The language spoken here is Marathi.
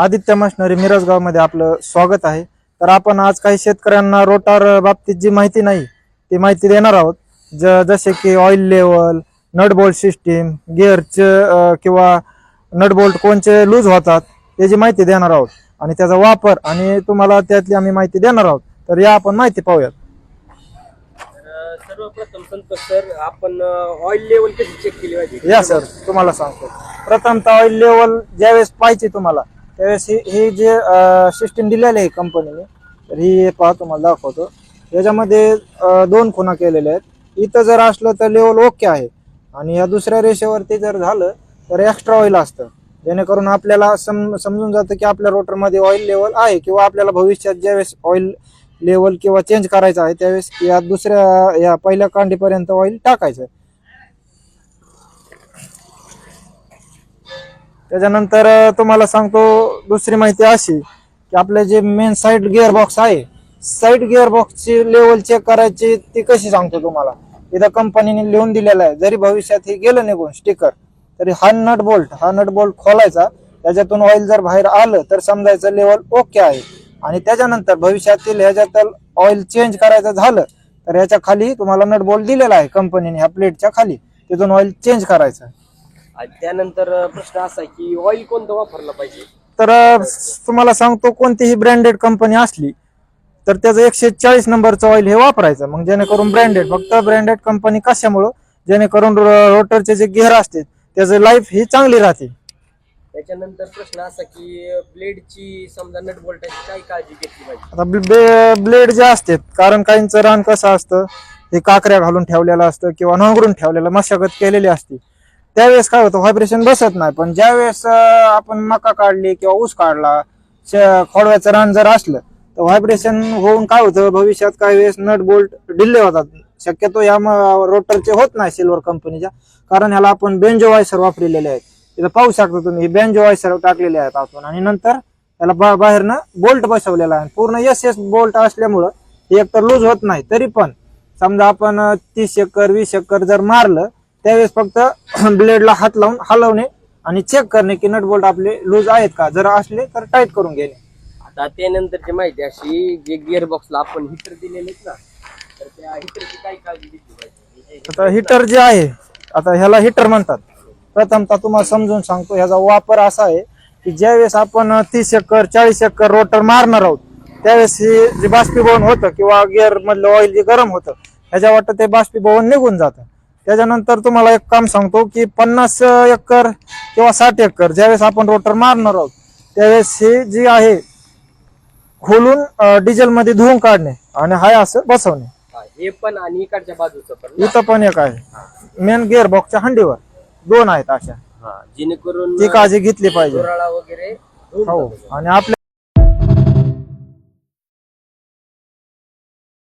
आदित्य मशिनरी मिरजगाव मध्ये आपलं स्वागत आहे। तर आपण आज काही शेतकऱ्यांना रोटार बाबतीत जी माहिती नाही ती माहिती देणार आहोत। जसे की oil level, nut bolt system, गिअरचे किंवा नट बोल्ट कोणचे लूज होतात याची माहिती देणार आहोत आणि त्याचा वापर आणि तुम्हाला त्यातली आम्ही माहिती देणार आहोत। तर या आपण माहिती पाहूयात। सर्वप्रथम संतोष सर, आपण ऑइल लेवल कशी चेक केली पाहिजे? या सर, तुम्हाला सांगतो। प्रथमतः ऑइल लेवल ज्यावेळेस पाहिजे तुम्हाला त्यावेळेस ही जे सिस्टीम दिलेली आहे कंपनीने, तर ही पहा तुम्हाला दाखवतो। याच्यामध्ये दोन खुणा केलेल्या आहेत। इथं जर असलं तर लेवल ओके आहे आणि या दुसऱ्या रेषेवरती जर झालं तर एक्स्ट्रा ऑइल असतं, जेणेकरून आपल्याला समजून जातं की आपल्या रोटरमध्ये ऑइल लेवल आहे किंवा आपल्याला भविष्यात ज्यावेळेस ऑइल लेवल किंवा चेंज करायचं आहे त्यावेळेस या दुसऱ्या या पहिल्या कांडीपर्यंत ऑइल टाकायचं। त्याच्यानंतर तुम्हाला सांगतो दुसरी माहिती अशी की आपले जे मेन साइड गिअर बॉक्स आहे, साइड गिअर बॉक्सची लेवल चेक करायची ती कशी सांगतो तुम्हाला। इथं कंपनीने लिहून दिलेलं आहे, जरी भविष्यात हे गेलं निघून स्टिकर तरी हा नट बोल्ट खोलायचा, त्याच्यातून ऑइल जर बाहेर आलं तर समजायचं लेवल ओके आहे। आणि त्याच्यानंतर भविष्यातील ह्याच्यात ऑइल चेंज करायचं झालं तर ह्याच्या खाली तुम्हाला नट बोल्ट दिलेला आहे कंपनीने, ह्या प्लेटच्या खाली, तिथून ऑइल चेंज करायचं। त्यानंतर प्रश्न असा की ऑइल कोणतं वापरलं पाहिजे? तर तुम्हाला सांगतो कोणतीही ब्रँडेड कंपनी असली तर त्याचं 140 नंबरचं ऑइल हे वापरायचं, मग जेणेकरून फक्त ब्रँडेड कंपनी कशामुळं, जेणेकरून रोटरचे जे गिअर असते त्याचं लाईफ ही चांगली राहते। त्याच्यानंतर प्रश्न असा की ब्लेडची समजा नट बोल्टाची काय काळजी घेतली पाहिजे? आता ब्लेड जे असतात, कारण काहींचं रान कसं असतं, हे काकऱ्या घालून ठेवलेलं असतं किंवा नांगरून ठेवलेलं, मशागत केलेली असते, त्यावेळेस काय होतं व्हायब्रेशन बसत नाही। पण ज्यावेळेस आपण मका काढली किंवा ऊस काढला, खोडव्याचं रान जर असलं तर व्हायब्रेशन होऊन काय होतं भविष्यात काही वेळेस नट बोल्ट ढिल्ले होतात। शक्यतो या रोटरचे होत नाही सिल्वर कंपनीच्या, कारण ह्याला आपण बेंजो वायसर वापरलेले आहेत। इथं पाहू शकता तुम्ही, बेंजो वायसर टाकलेले आहेत आपण, आणि नंतर त्याला बाहेरनं बोल्ट बसवलेला आहे। पूर्ण एस बोल्ट असल्यामुळं हे एकतर लूज होत नाही। तरी पण समजा आपण 30 एकर 20 एकर जर मारलं त्यावेळेस फक्त ब्लेडला हात लावून हलवणे आणि चेक करणे की नट बोल्ट आपले लूज आहेत का, जर असले तर टाईट करून घेणे। आता त्यानंतरची माहिती अशी, जे गिअर बॉक्सला आपण हिटर दिलेले ना, तर त्या हिटरची काय काळजी घेतली पाहिजे? आता हिटर जे आहे, आता ह्याला हिटर म्हणतात। प्रथमतः तुम्हाला समजून सांगतो, ह्याचा वापर असा आहे की ज्यावेळेस आपण 30 एकर 40 एकर रोटर मारणार आहोत त्यावेळेस हे जे बाष्पीभवन होतं किंवा गिअर मधलं ऑइल जे गरम होतं ह्याच्या वाटतं ते बाष्पीभवन निघून जातं। त्याच्यानंतर तुम्हाला एक काम सांगतो की 50 एकर किंवा 60 एकर ज्यावेळेस आपण रोटर मारणार आहोत त्यावेळेस हे जे आहे खोलून डिझेल मध्ये धुवून काढणे आणि हाय असं बसवणे। हे पण आणि इकडच्या बाजूचं पण, इथं पण एक आहे मेन गिअर बॉक्सच्या हंडीवर दोन आहेत अशा, जेणेकरून ती काळजी घेतली पाहिजे। वगैरे हो, आणि आपल्या